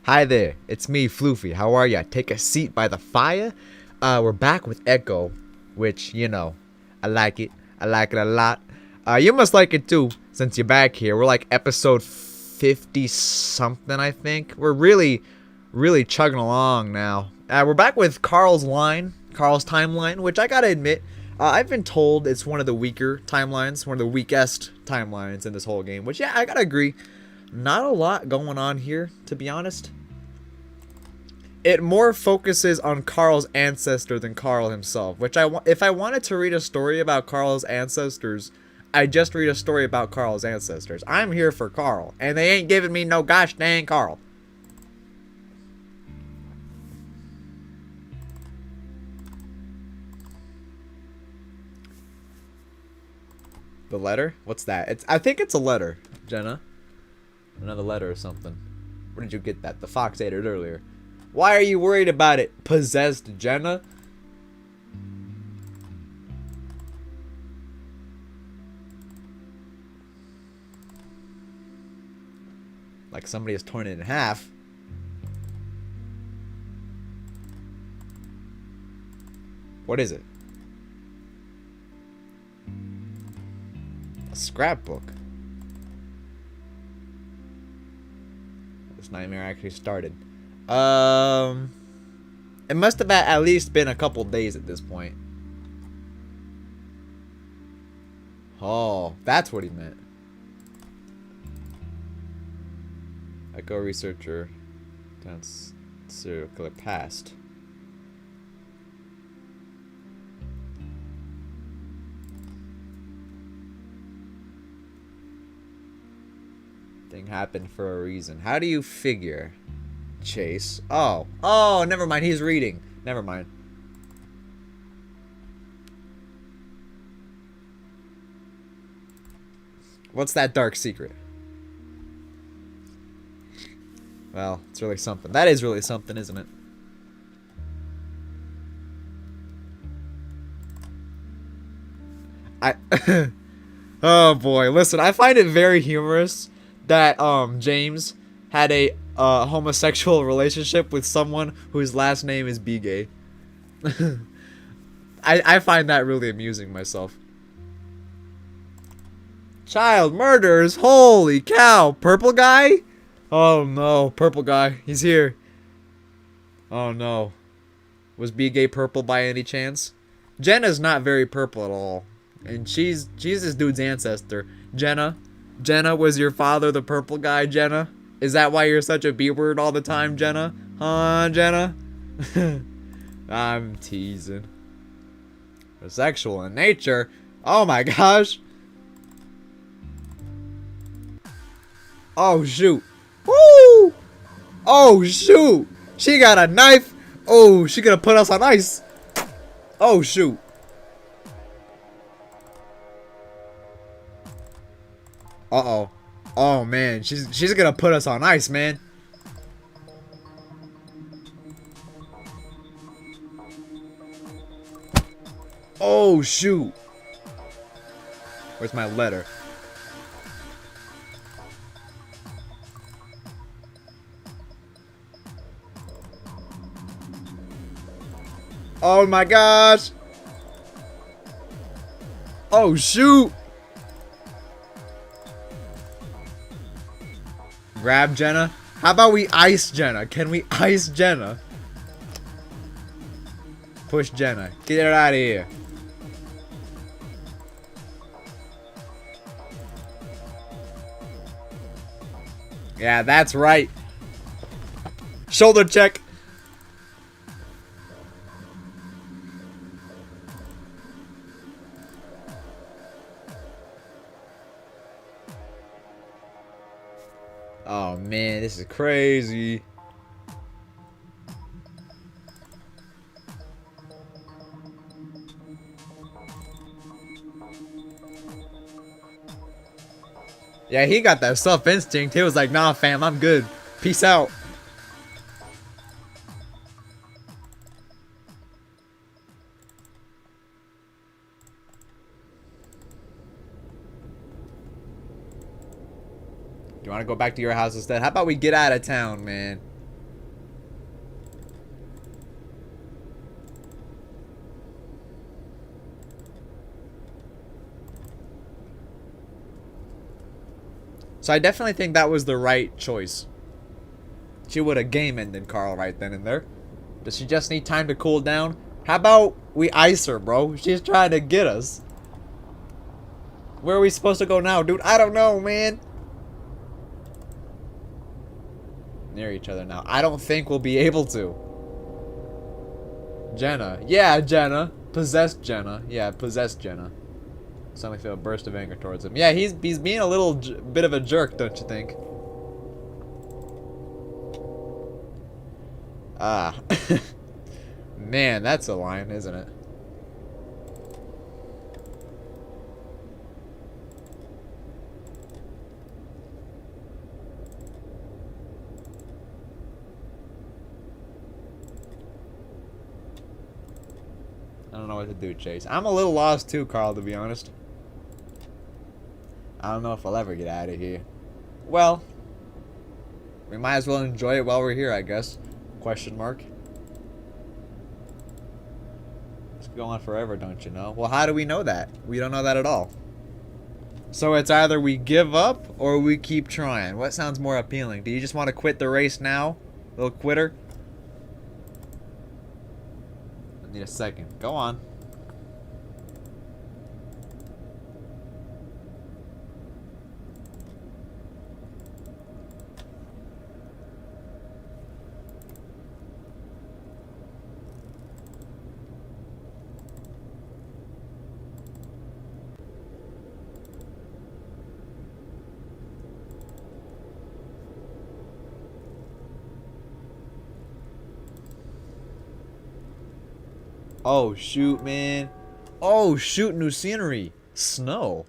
Hi there, it's me, Floofy. How are ya? Take a seat by the fire. We're back with Echo, which, I like it. I like it a lot. You must like it too, since you're back here. We're like episode 50-something, I think. We're really chugging along now. We're back with Carl's timeline, which I gotta admit, I've been told it's one of the weaker timelines, one of the weakest timelines in this whole game, which, yeah, I gotta agree. Not a lot going on here, to be honest. It more focuses on Carl's ancestor than Carl himself, which if I wanted to read a story about Carl's ancestors, I just read a story about Carl's ancestors. I'm here for Carl, and they ain't giving me no gosh dang Carl. The letter? What's that? I think it's a letter, Jenna. Another letter or something. Where did you get that? The fox ate it earlier. Why are you worried about it, possessed Jenna? Like somebody has torn it in half. What is it? A scrapbook. This nightmare actually started. It must have at least been a couple days at this point. Oh, that's what he meant. Echo researcher. That's serial killer past. Thing happened for a reason. How do you figure? Chase. Oh, never mind. He's reading. Never mind. What's that dark secret? Well, it's really something. That is really something, isn't it? Oh boy, listen, I find it very humorous that James had a homosexual relationship with someone whose last name is Bigay. I find that really amusing myself. Child murders? Holy cow! Purple guy? Oh no, purple guy. He's here. Oh no. Was Bigay purple by any chance? Jenna's not very purple at all. And she's this dude's ancestor. Jenna, was your father the purple guy, Jenna? Is that why you're such a B-word all the time, Jenna? Huh, Jenna? I'm teasing. They're sexual in nature. Oh my gosh. Oh shoot. Woo! Oh shoot. She got a knife. Oh, she gonna put us on ice. Oh shoot. Uh-oh. Oh man, she's gonna put us on ice, man. Oh shoot. Where's my letter? Oh my gosh. Oh shoot. Grab Jenna. How about we ice Jenna? Can we ice Jenna? Push Jenna. Get her out of here. Yeah, that's right. Shoulder check. Oh man, this is crazy. Yeah, he got that self-instinct. He was like, nah fam, I'm good. Peace out. You want to go back to your house instead? How about we get out of town, man? So I definitely think that was the right choice. She would have game ended Carl right then and there. Does she just need time to cool down? How about we ice her, bro? She's trying to get us. Where are we supposed to go now, dude? I don't know, man. Near each other now. I don't think we'll be able to. Jenna. Yeah, Jenna. Possessed Jenna. Yeah, possessed Jenna. Suddenly feel a burst of anger towards him. Yeah, he's being a little bit of a jerk, don't you think? Ah. Man, that's a line, isn't it? I don't know what to do, Chase. I'm a little lost too, Carl, to be honest. I don't know if I'll ever get out of here. Well, we might as well enjoy it while we're here, I guess. Question mark. It's going on forever, don't you know? Well, how do we know that? We don't know that at all. So it's either we give up or we keep trying. What sounds more appealing? Do you just want to quit the race now? Little quitter? I need a second. Go on. Oh, shoot, man. Oh, shoot, new scenery. Snow.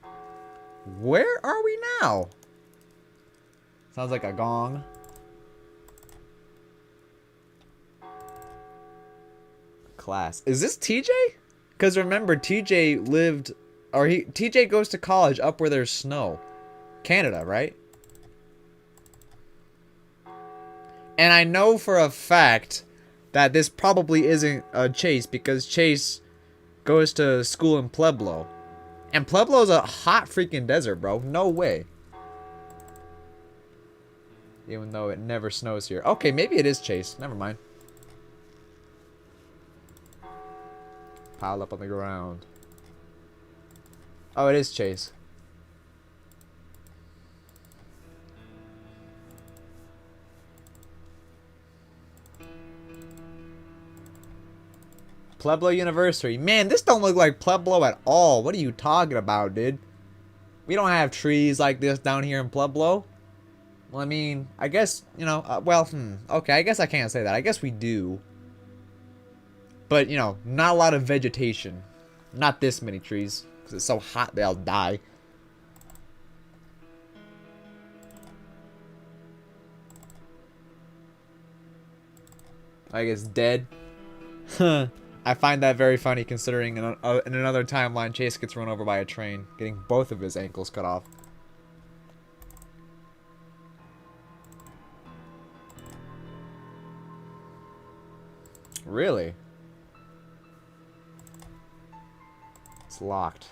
Where are we now? Sounds like a gong. Class. Is this TJ? Because remember, TJ lived... Or TJ goes to college up where there's snow. Canada, right? And I know for a fact that this probably isn't Chase, because Chase goes to school in Pueblo. And Pueblo's a hot freaking desert, bro. No way. Even though it never snows here. Okay, maybe it is Chase. Never mind. Piled up on the ground. Oh, it is Chase. Pueblo University. Man, this don't look like Pueblo at all. What are you talking about, dude? We don't have trees like this down here in Pueblo. Well, I mean, I guess, you know, okay, I guess I can't say that. I guess we do. But, you know, not a lot of vegetation. Not this many trees. Because it's so hot they'll die. I guess dead. Huh. I find that very funny considering in another timeline Chase gets run over by a train, getting both of his ankles cut off. Really? It's locked.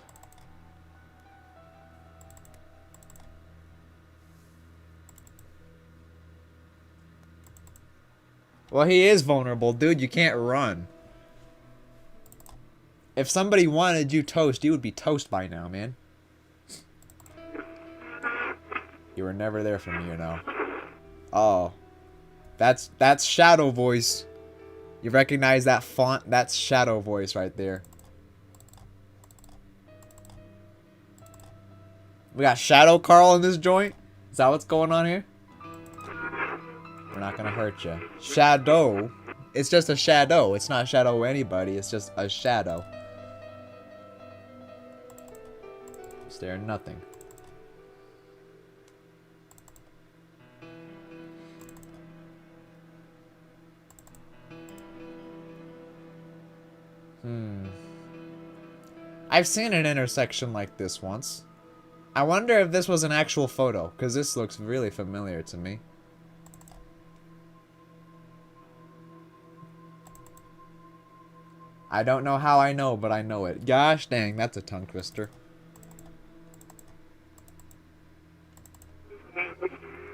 Well, he is vulnerable, dude. You can't run. If somebody wanted you toast, you would be toast by now, man. You were never there for me, you know. Oh. That's Shadow Voice. You recognize that font? That's Shadow Voice right there. We got Shadow Carl in this joint? Is that what's going on here? We're not gonna hurt you. Shadow. It's just a shadow. It's not shadow anybody. It's just a shadow. Stare nothing. I've seen an intersection like this once. I wonder if this was an actual photo, because this looks really familiar to me. I don't know how I know, but I know it. Gosh dang, that's a tongue twister.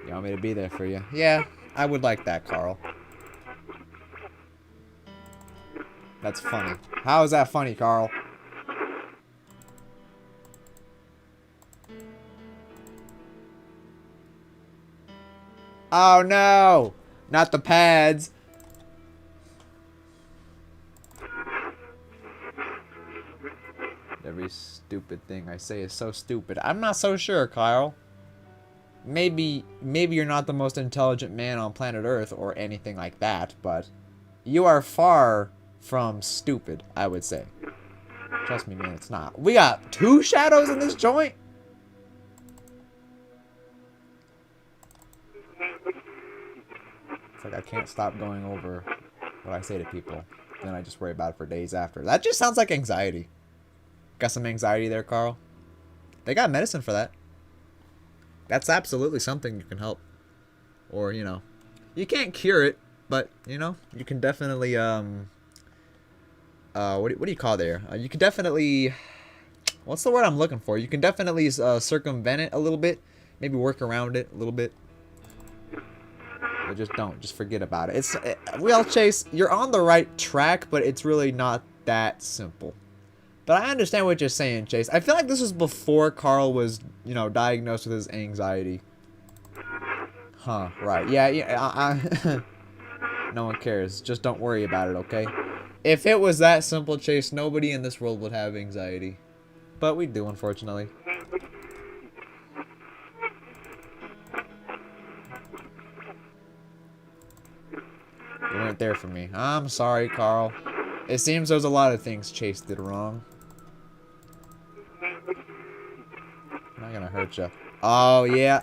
You want me to be there for you? Yeah, I would like that, Carl. That's funny. How is that funny, Carl? Oh no! Not the pads. Every stupid thing I say is so stupid. I'm not so sure, Kyle. Maybe you're not the most intelligent man on planet Earth or anything like that, but you are far from stupid, I would say. Trust me, man, it's not. We got 2 shadows in this joint? It's like I can't stop going over what I say to people. Then I just worry about it for days after. That just sounds like anxiety. Got some anxiety there, Carl? They got medicine for that. That's absolutely something you can help. Or, you know, you can't cure it, but, you know, you can definitely, what do you call there? You can definitely, what's the word I'm looking for? You can definitely circumvent it a little bit. Maybe work around it a little bit. But just don't. Just forget about it. Well, Chase, you're on the right track, but it's really not that simple. But I understand what you're saying, Chase. I feel like this was before Carl was, you know, diagnosed with his anxiety. Huh, right. Yeah, no one cares. Just don't worry about it, okay? If it was that simple, Chase, nobody in this world would have anxiety. But we do, unfortunately. You weren't there for me. I'm sorry, Carl. It seems there's a lot of things Chase did wrong. I'm not gonna hurt you. Oh, yeah.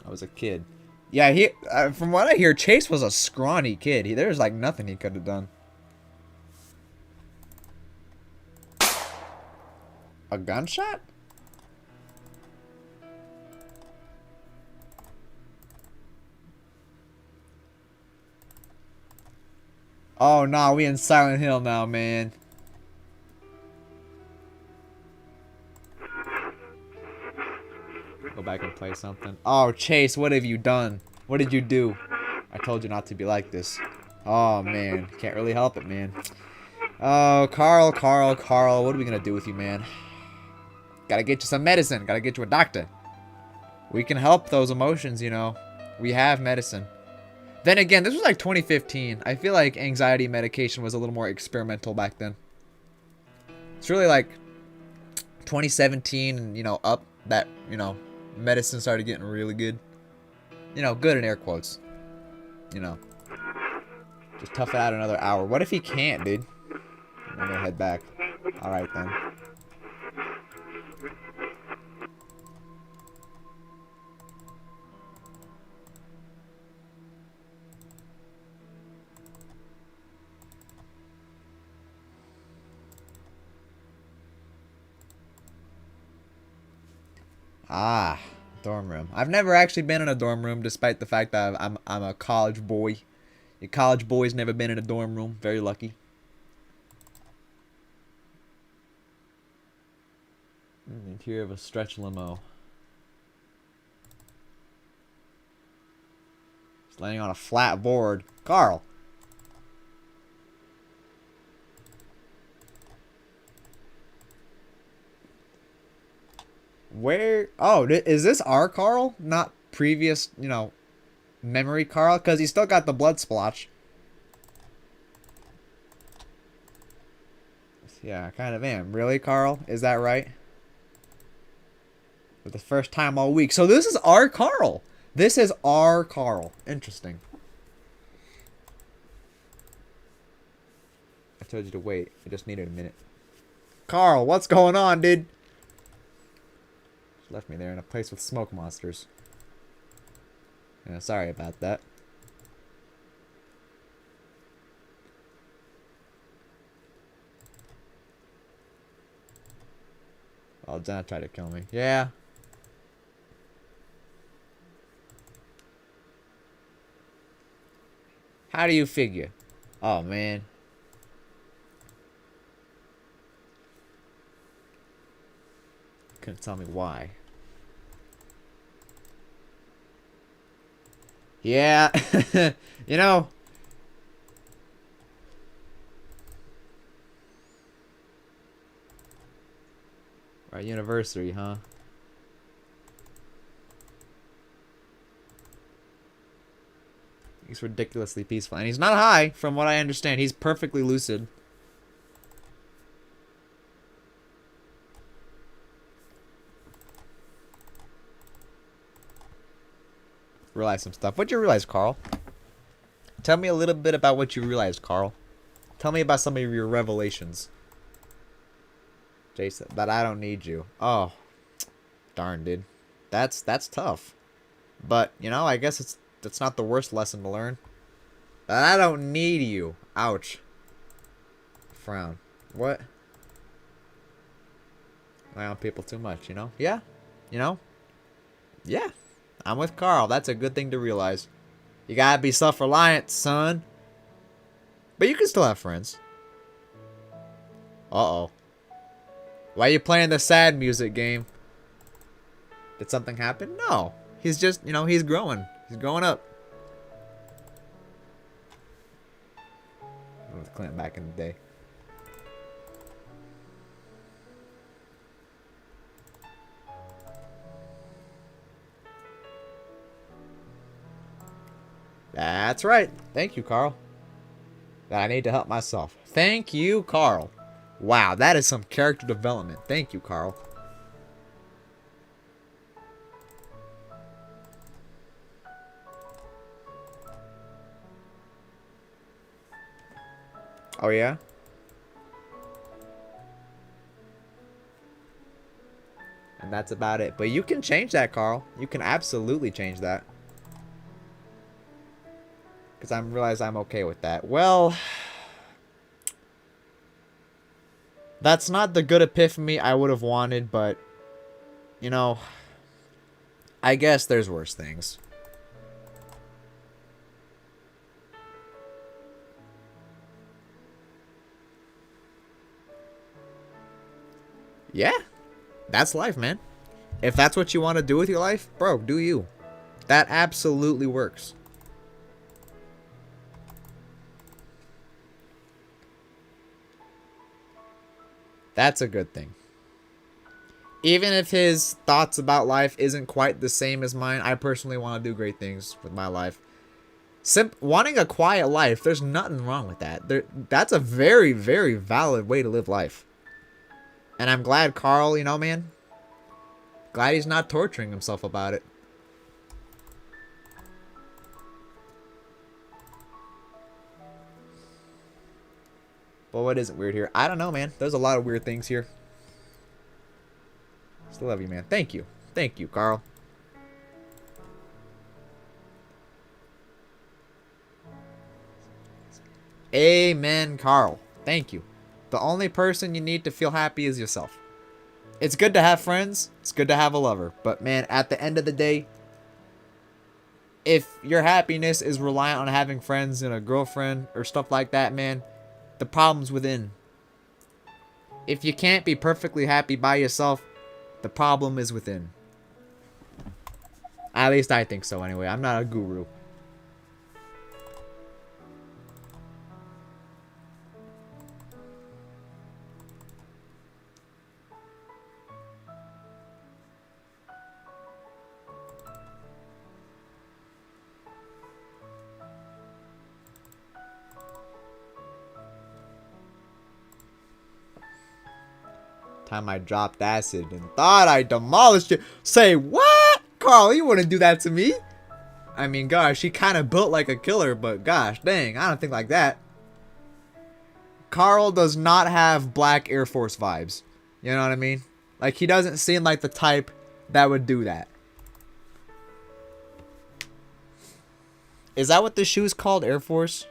I was a kid. Yeah, from what I hear, Chase was a scrawny kid. There's like nothing he could have done. A gunshot? Oh, no, we in Silent Hill now, man. Go back and play something. Oh, Chase, what have you done? What did you do? I told you not to be like this. Oh, man. Can't really help it, man. Oh, Carl, what are we gonna do with you, man? Gotta get you some medicine. Gotta get you a doctor. We can help those emotions, you know. We have medicine. Then again, this was like 2015. I feel like anxiety medication was a little more experimental back then. It's really like 2017 and, you know, up that, you know, medicine started getting really good. You know, good in air quotes. You know. Just tough it out another hour. What if he can't, dude? I'm gonna head back. Alright then. Ah, dorm room. I've never actually been in a dorm room, despite the fact that I'm a college boy. Your college boy's never been in a dorm room. Very lucky. Interior of a stretch limo. It's laying on a flat board. Carl. Where? Oh, is this our Carl? Not previous, you know, memory Carl? Because he's still got the blood splotch. Yeah, I kind of am. Really, Carl? Is that right? For the first time all week. So this is our Carl. This is our Carl. Interesting. I told you to wait. I just needed a minute. Carl, what's going on, dude? Left me there in a place with smoke monsters. Yeah, sorry about that. Oh, Jenna tried to kill me. Yeah. How do you figure? Oh, man. Couldn't tell me why. Yeah, you know. Our anniversary, huh? He's ridiculously peaceful. And he's not high, from what I understand. He's perfectly lucid. Realize some stuff. What'd you realize, Carl? Tell me a little bit about what you realized, Carl. Tell me about some of your revelations. Jason, that I don't need you. Oh, darn, dude. That's tough. But, you know, I guess that's not the worst lesson to learn. That I don't need you. Ouch. Frown. What? I on people too much, you know? Yeah. You know? Yeah. I'm with Carl. That's a good thing to realize. You gotta be self-reliant, son. But you can still have friends. Uh-oh. Why are you playing the sad music game? Did something happen? No. He's just, you know, he's growing. He's growing up. With Clint back in the day. That's right. Thank you, Carl. I need to help myself. Thank you, Carl. Wow, that is some character development. Thank you, Carl. Oh, yeah? And that's about it. But you can change that, Carl. You can absolutely change that. Because I realize I'm okay with that. Well, that's not the good epiphany I would have wanted, but, you know, I guess there's worse things. Yeah, that's life, man. If that's what you want to do with your life, bro, do you. That absolutely works. That's a good thing. Even if his thoughts about life isn't quite the same as mine, I personally want to do great things with my life. Wanting a quiet life, there's nothing wrong with that. That's a very, very valid way to live life. And I'm glad Carl, you know, man, glad he's not torturing himself about it. But what isn't weird here? I don't know, man. There's a lot of weird things here. Still love you, man. Thank you. Thank you, Carl. Amen, Carl. Thank you. The only person you need to feel happy is yourself. It's good to have friends. It's good to have a lover. But, man, at the end of the day, if your happiness is reliant on having friends and a girlfriend or stuff like that, man, the problem's within. If you can't be perfectly happy by yourself, the problem is within. At least I think so anyway. I'm not a guru. Time I dropped acid and thought I demolished you. Say what? Carl, you wouldn't do that to me. I mean, gosh, she kind of built like a killer, but gosh, dang, I don't think like that. Carl does not have black Air Force vibes. You know what I mean? Like, he doesn't seem like the type that would do that. Is that what the shoe's called? Air Force?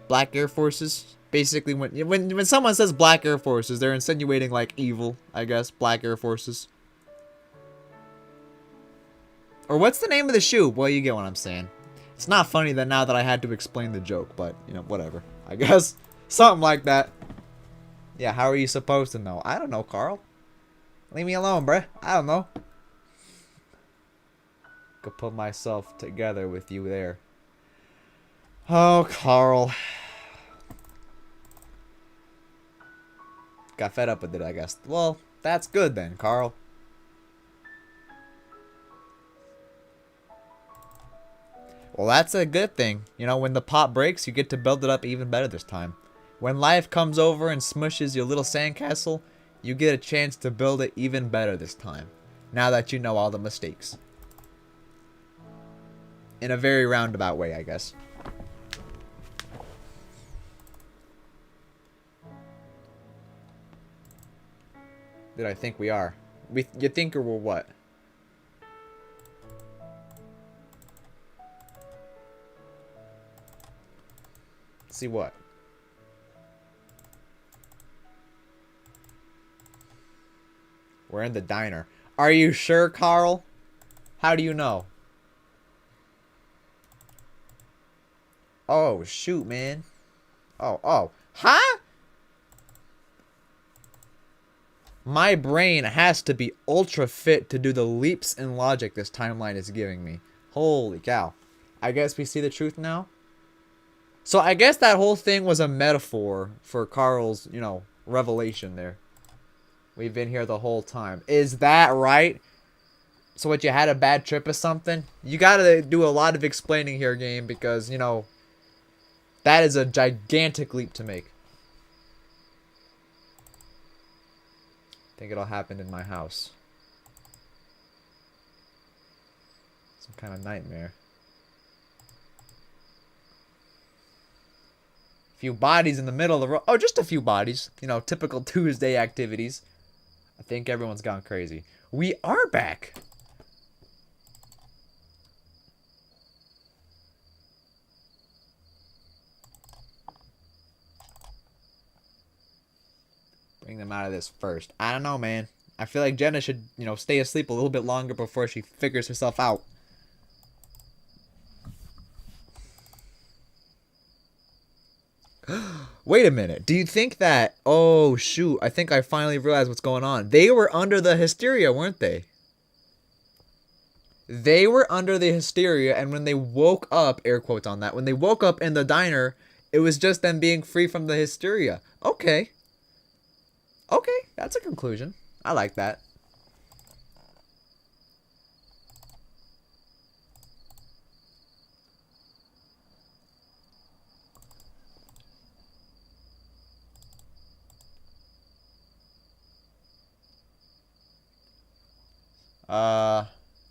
Black Air Forces? Basically, when someone says Black Air Forces, they're insinuating, like, evil, I guess. Black Air Forces. Or what's the name of the shoe? Well, you get what I'm saying. It's not funny that now that I had to explain the joke, but, you know, whatever. I guess. Something like that. Yeah, how are you supposed to know? I don't know, Carl. Leave me alone, bruh. I don't know. Could put myself together with you there. Oh, Carl. Got fed up with it, I guess. Well, that's good then, Carl. Well, that's a good thing. You know, when the pot breaks, you get to build it up even better this time. When life comes over and smushes your little sandcastle, you get a chance to build it even better this time. Now that you know all the mistakes. In a very roundabout way, I guess. Did I think we are? You think or we're what? See what? We're in the diner. Are you sure, Carl? How do you know? Oh, shoot, man. Oh. Huh? My brain has to be ultra fit to do the leaps in logic this timeline is giving me. Holy cow. I guess we see the truth now? So I guess that whole thing was a metaphor for Carl's, you know, revelation there. We've been here the whole time. Is that right? So what, you had a bad trip or something? You gotta do a lot of explaining here, game, because, you know, that is a gigantic leap to make. I think it all happened in my house. Some kind of nightmare. Few bodies in the middle of the road. Oh, just a few bodies. You know, typical Tuesday activities. I think everyone's gone crazy. We are back. Bring them out of this first. I don't know, man. I feel like Jenna should, you know, stay asleep a little bit longer before she figures herself out. Wait a minute. Do you think that... Oh, shoot. I think I finally realized what's going on. They were under the hysteria, weren't they? They were under the hysteria, and when they woke up, air quotes on that, when they woke up in the diner, it was just them being free from the hysteria. Okay. Okay, that's a conclusion. I like that.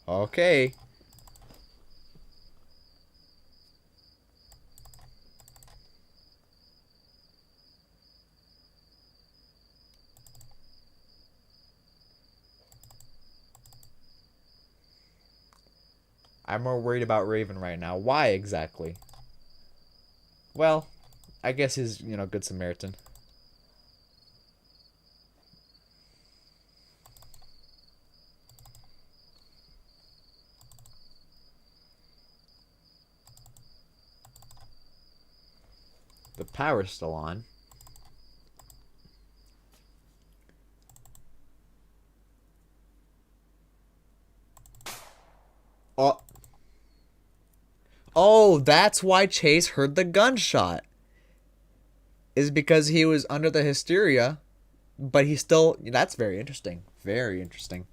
Okay. I'm more worried about Raven right now. Why exactly? Well, I guess he's, you know, Good Samaritan. The power's still on. Oh. Oh, that's why Chase heard the gunshot. Is because he was under the hysteria, but he still... That's very interesting. Very interesting.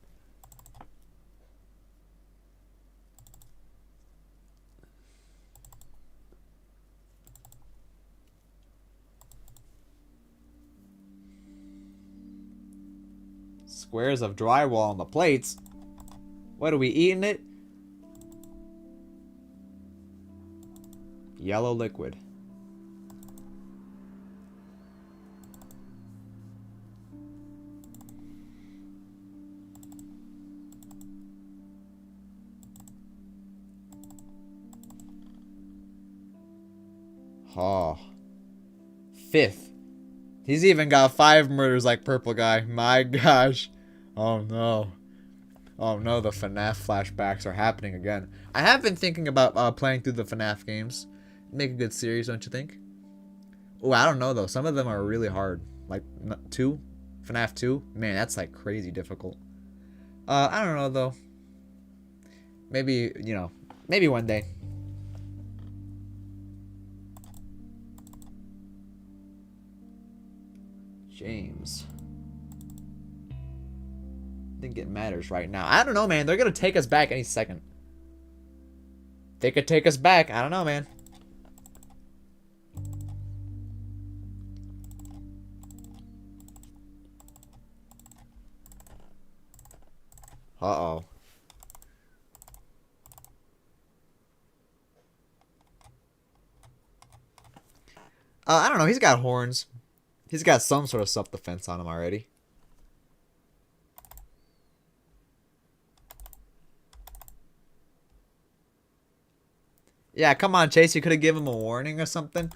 Squares of drywall on the plates. What, are we eating it? Yellow liquid. Oh. 5th. He's even got 5 murders like Purple Guy. My gosh. Oh no. Oh no, the FNAF flashbacks are happening again. I have been thinking about playing through the FNAF games. Make a good series, don't you think? Oh, I don't know though. Some of them are really hard. Like 2, FNAF 2? Man, that's like crazy difficult. I don't know though. Maybe, you know, maybe one day. James. I think it matters right now. I don't know, man. They're gonna take us back any second. They could take us back. I don't know, man. Uh-oh. I don't know. He's got horns. He's got some sort of self-defense on him already. Yeah, come on, Chase. You could have given him a warning or something.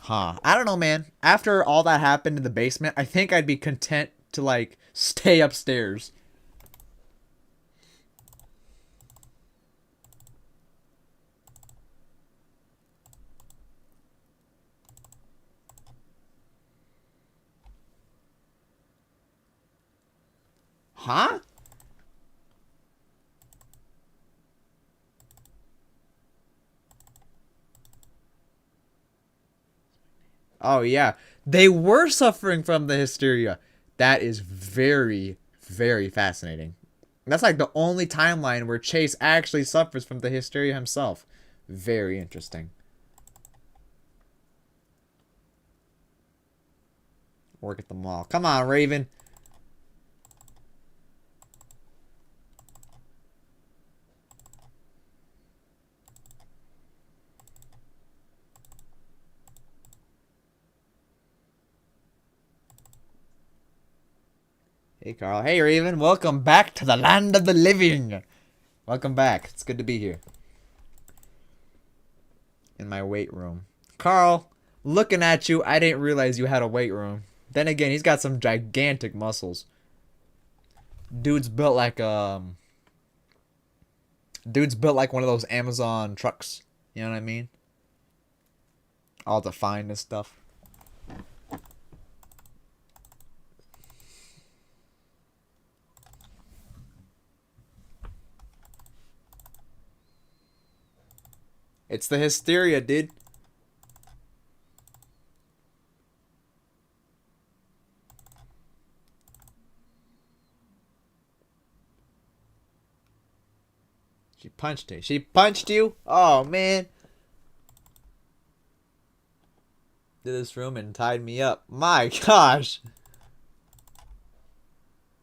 Huh. I don't know, man. After all that happened in the basement, I think I'd be content to, like, stay upstairs. Huh? Oh, yeah. They were suffering from the hysteria. That is very, very fascinating. That's like the only timeline where Chase actually suffers from the hysteria himself. Very interesting. Work at the mall. Come on, Raven. Hey, Carl. Hey, Raven. Welcome back to the land of the living. Welcome back. It's good to be here. In my weight room. Carl, looking at you, I didn't realize you had a weight room. Then again, he's got some gigantic muscles. Dude's built like Dude's built like one of those Amazon trucks. You know what I mean? All defined and stuff. It's the hysteria, dude. She punched me. She punched you? Oh, man. Did this room and tied me up. My gosh.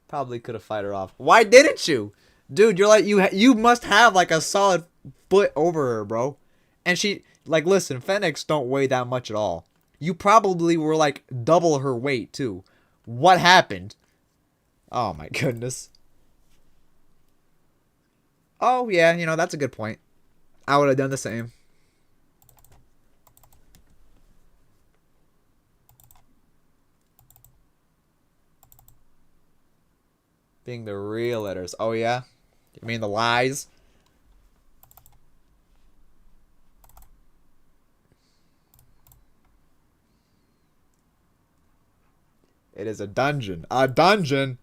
Probably could have fight her off. Why didn't you? Dude, you're like, you must have like a solid foot over her, bro. And she, like, listen, Fennecs don't weigh that much at all. You probably were like double her weight, too. What happened? Oh, my goodness. Oh, yeah, you know, that's a good point. I would have done the same. Being the real letters. Oh, yeah? You mean the lies? It is a dungeon. A dungeon?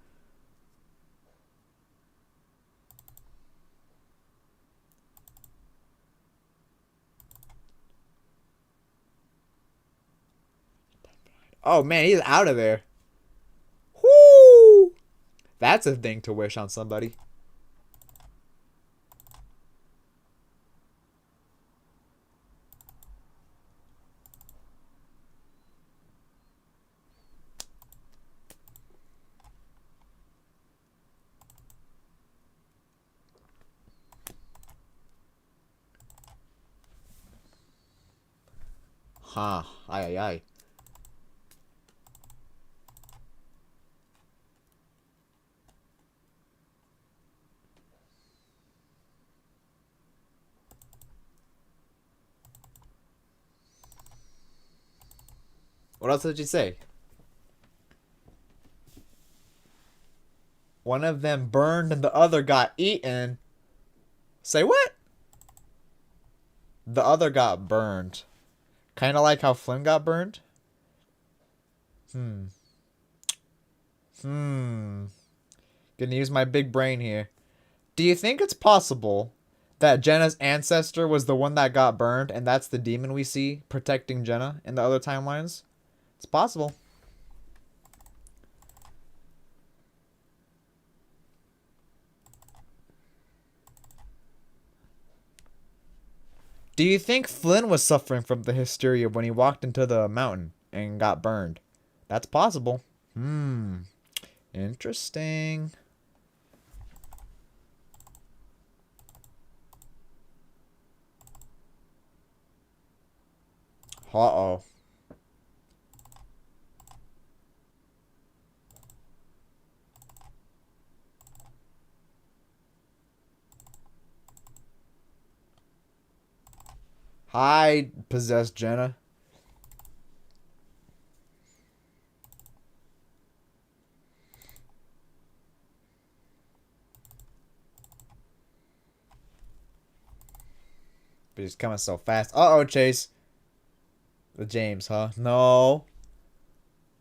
Oh, man, he's out of there. Whoo! That's a thing to wish on somebody. Huh. Ay, ay, ay. What else did you say? One of them burned and the other got eaten. Say what? The other got burned. Kind of like how Flynn got burned? Gonna use my big brain here. Do you think it's possible that Jenna's ancestor was the one that got burned and that's the demon we see protecting Jenna in the other timelines? It's possible. Do you think Flynn was suffering from the hysteria when he walked into the mountain and got burned? That's possible. Interesting. Uh-oh. Hi, possessed Jenna. But he's coming so fast. Uh-oh, Chase. The James, huh? No.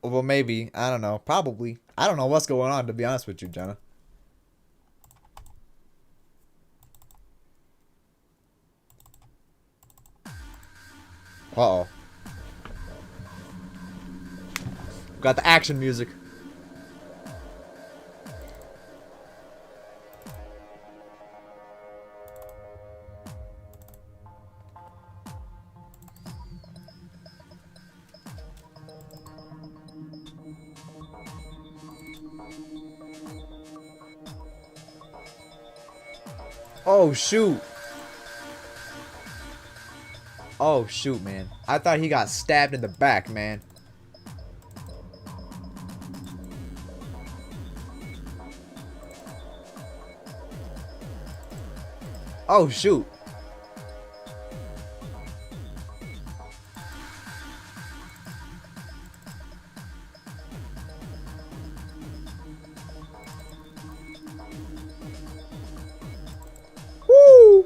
Well, maybe. I don't know. Probably. I don't know what's going on, to be honest with you, Jenna. Uh-oh. Got the action music. Oh, shoot. Oh, shoot, man. I thought he got stabbed in the back, man. Oh, shoot. Woo!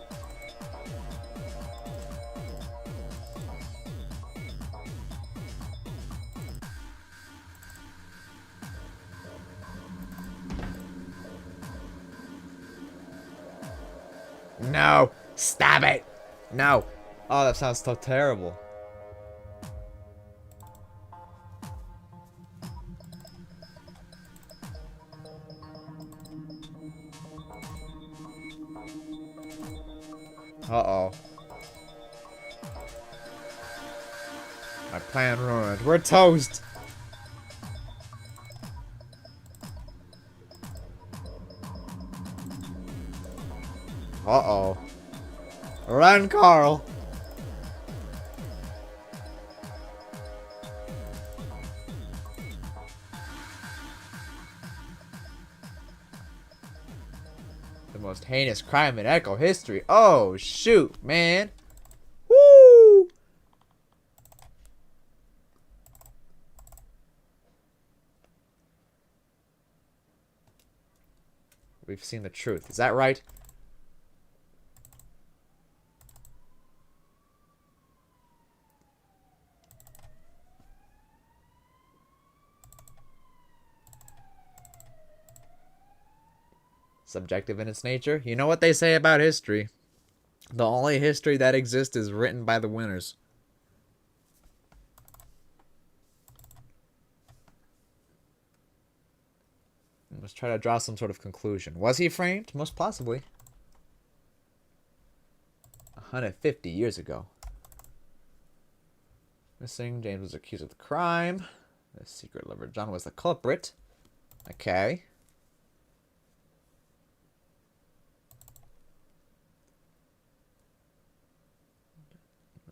No. Stop it. No. Oh, that sounds so terrible. Uh-oh. My plan ruined. We're toast. Uh-oh. Run, Carl. The most heinous crime in Echo history. Oh, shoot, man. Woo! We've seen the truth. Is that right? Subjective in its nature. You know what they say about history. The only history that exists is written by the winners. Let's try to draw some sort of conclusion. Was he framed? Most possibly. 150 years ago. Missing. James was accused of the crime. The secret lover John was the culprit. Okay.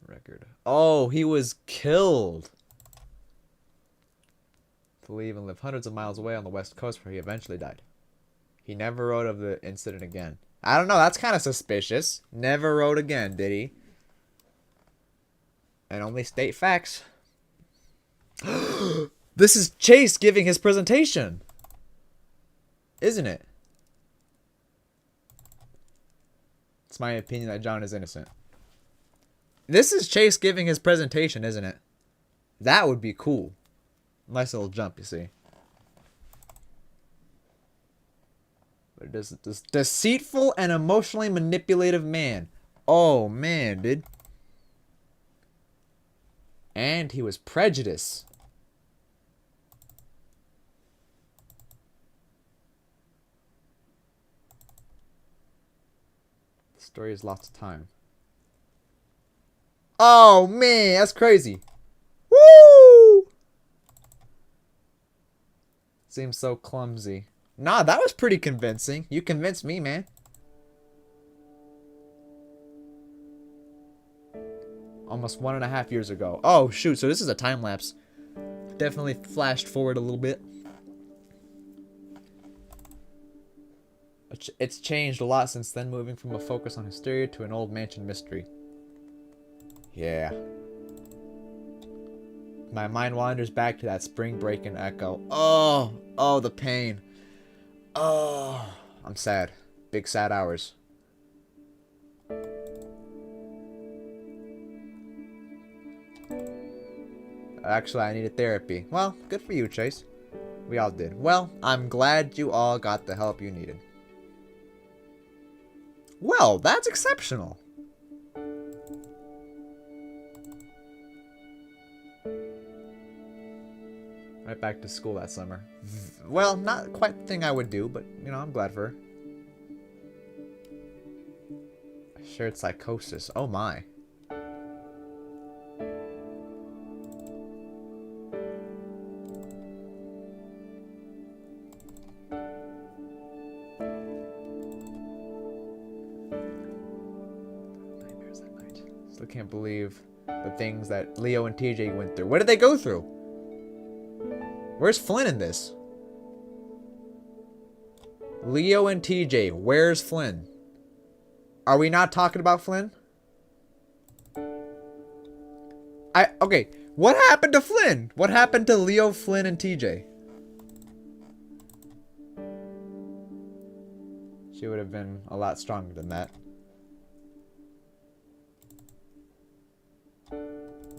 Record. Oh, he was killed. To leave and live hundreds of miles away on the west coast where he eventually died. He never wrote of the incident again. I don't know, that's kind of suspicious. Never wrote again, did he? And only state facts. This is Chase giving his presentation. Isn't it? It's my opinion that John is innocent. This is Chase giving his presentation, isn't it? That would be cool. Nice little jump, you see. But this deceitful and emotionally manipulative man. Oh, man, dude. And he was prejudiced. The story has lots of time. Oh, man, that's crazy. Woo! Seems so clumsy. Nah, that was pretty convincing. You convinced me, man. Almost 1.5 years ago. Oh, shoot. So this is a time lapse. Definitely flashed forward a little bit. It's changed a lot since then, moving from a focus on hysteria to an old mansion mystery. Yeah. My mind wanders back to that spring break in Echo. Oh, the pain. Oh, I'm sad. Big sad hours. Actually, I needed therapy. Well, good for you, Chase. We all did. Well, I'm glad you all got the help you needed. Well, that's exceptional. Right back to school that summer. Well, not quite the thing I would do, but, you know, I'm glad for her. Shared psychosis. Oh, my. Nightmares at night. Still can't believe the things that Leo and TJ went through. What did they go through? Where's Flynn in this? Leo and TJ, where's Flynn? Are we not talking about Flynn? Okay, what happened to Flynn? What happened to Leo, Flynn, and TJ? She would have been a lot stronger than that.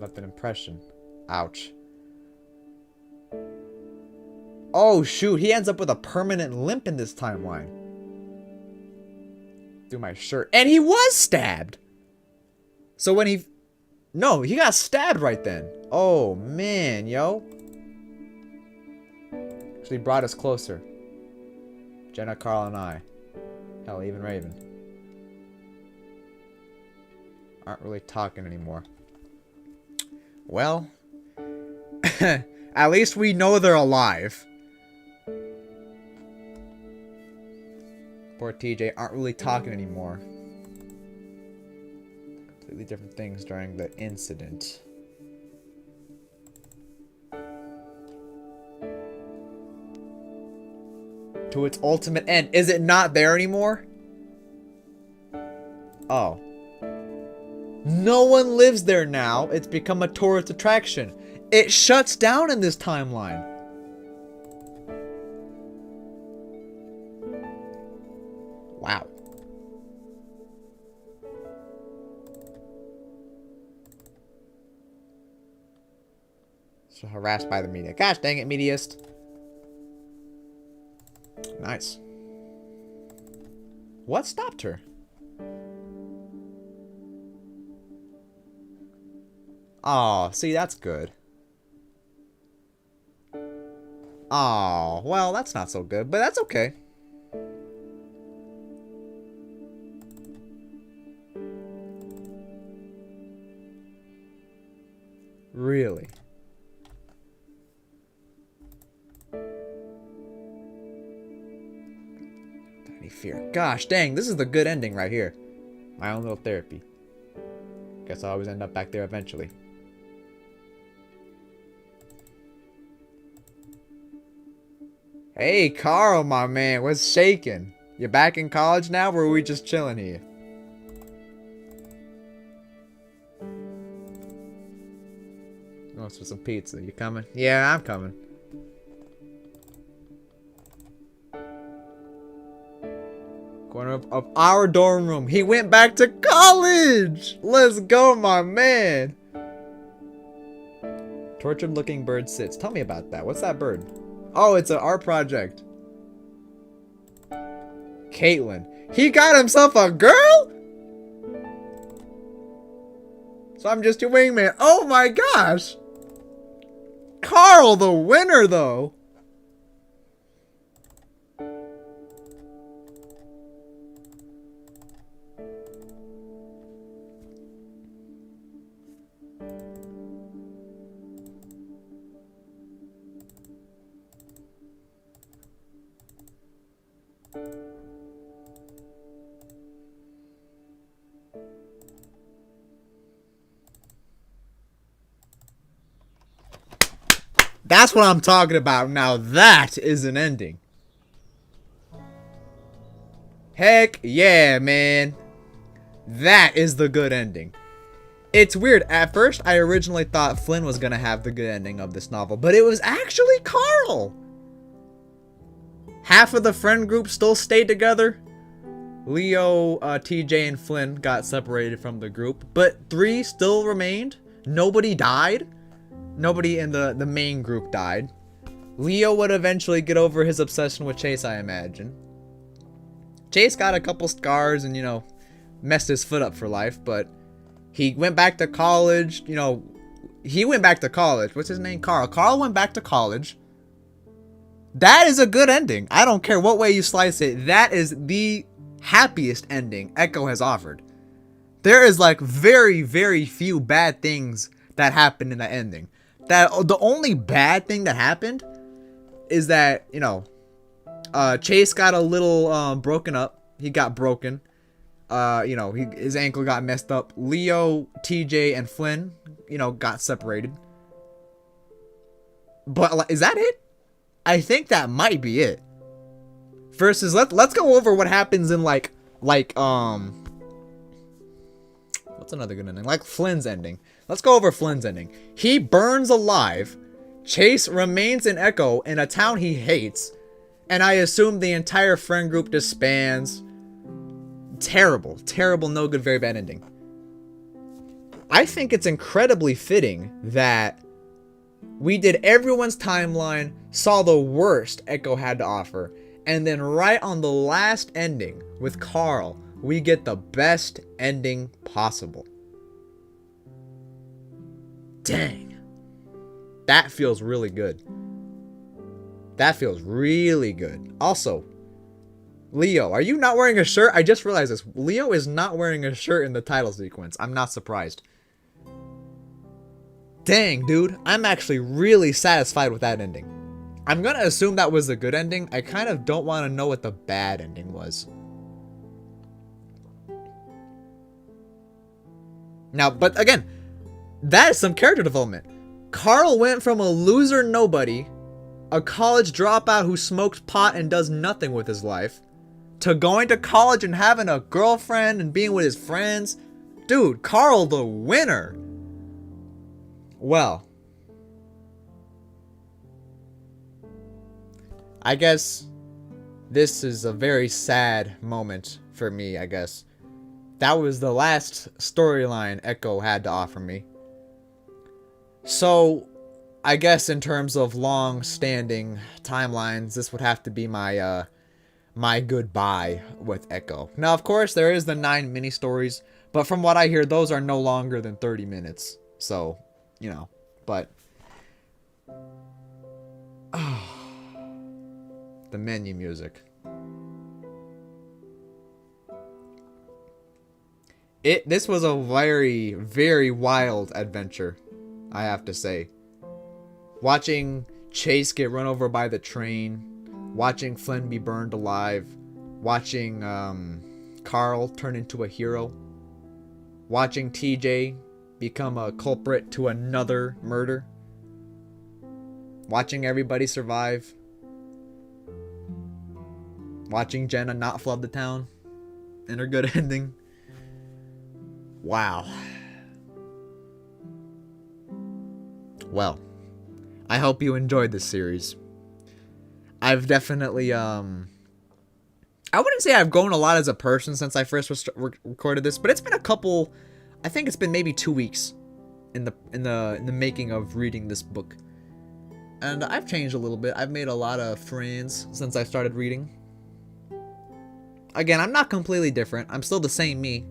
Left an impression. Ouch. Oh, shoot. He ends up with a permanent limp in this timeline. Through my shirt. And he was stabbed. So when he... No, he got stabbed right then. Oh, man, yo. Actually brought us closer. Jenna, Carl, and I. Hell, even Raven. Aren't really talking anymore. Well. At least we know they're alive. Poor TJ aren't really talking anymore. Completely different things during the incident. To its ultimate end. Is it not there anymore? Oh. No one lives there now. It's become a tourist attraction. It shuts down in this timeline. Wow. So harassed by the media. Gosh dang it, mediaist. Nice. What stopped her? Oh, see, that's good. Oh, well, that's not so good, but that's okay. Really? Tiny fear. Gosh dang, this is the good ending right here. My own little therapy. Guess I'll always end up back there eventually. Hey, Carl, my man, what's shaking? You back in college now, or are we just chilling here? wants for some pizza. You coming? Yeah, I'm coming. Corner of our dorm room. He went back to college. Let's go, my man. Tortured looking bird sits. Tell me about that. What's that bird? Oh, it's an art project. Caitlin. He got himself a girl? So I'm just your wingman. Oh my gosh. Carl, the winner, though. That's what I'm talking about. Now that is an ending. Heck yeah, man. That is the good ending. It's weird. At first, I originally thought Flynn was going to have the good ending of this novel, but it was actually Carl. Half of the friend group still stayed together. Leo, TJ, and Flynn got separated from the group, but 3 still remained. Nobody died. Nobody in the main group died. Leo would eventually get over his obsession with Chase, I imagine. Chase got a couple scars and, you know, messed his foot up for life, but he went back to college. You know, he went back to college. What's his name? Carl. Carl went back to college. That is a good ending. I don't care what way you slice it. That is the happiest ending Echo has offered. There is like very, very few bad things that happened in that ending. That the only bad thing that happened is that, you know, Chase got a little broken up. He got broken. You know, his ankle got messed up. Leo, TJ, and Flynn, you know, got separated. But is that it? I think that might be it. Versus, let's go over what happens in like what's another good ending? Like Flynn's ending. Let's go over Flynn's ending. He burns alive. Chase remains in Echo in a town he hates. And I assume the entire friend group disbands. Terrible, terrible, no good, very bad ending. I think it's incredibly fitting that we did everyone's timeline, saw the worst Echo had to offer, and then right on the last ending with Carl, we get the best ending possible. Dang. That feels really good. That feels really good. Also, Leo, are you not wearing a shirt? I just realized this. Leo is not wearing a shirt in the title sequence. I'm not surprised. Dang, dude. I'm actually really satisfied with that ending. I'm gonna assume that was a good ending. I kind of don't want to know what the bad ending was. Now, but again, that is some character development. Carl went from a loser nobody, a college dropout who smokes pot and does nothing with his life, to going to college and having a girlfriend and being with his friends. Dude, Carl the winner. Well, I guess this is a very sad moment for me, I guess. That was the last storyline Echo had to offer me. So, I guess in terms of long-standing timelines, this would have to be my my goodbye with Echo. Now, of course, there is the 9 mini-stories, but from what I hear, those are no longer than 30 minutes. So, you know, but... the menu music. This was a very, very wild adventure, I have to say. Watching Chase get run over by the train, watching Flynn be burned alive, watching Carl turn into a hero, watching TJ become a culprit to another murder, watching everybody survive, watching Jenna not flood the town, and her good ending. Wow. Well, I hope you enjoyed this series. I've definitely I wouldn't say I've grown a lot as a person since I first recorded this, but it's been a couple. I think it's been maybe 2 weeks in the making of reading this book, and I've changed a little bit. I've made a lot of friends since I started reading. Again, I'm not completely different. I'm still the same me.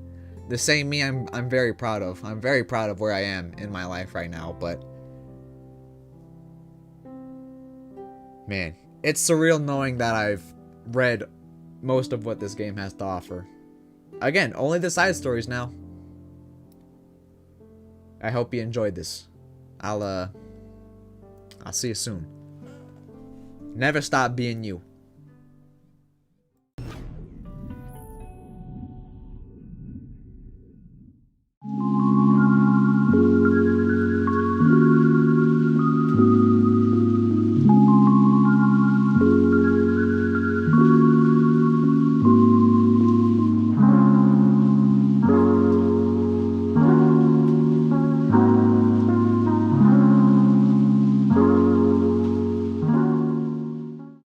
The same me I'm very proud of. I'm very proud of where I am in my life right now, but man, it's surreal knowing that I've read most of what this game has to offer. Again, only the side stories now. I hope you enjoyed this. I'll see you soon. Never stop being you.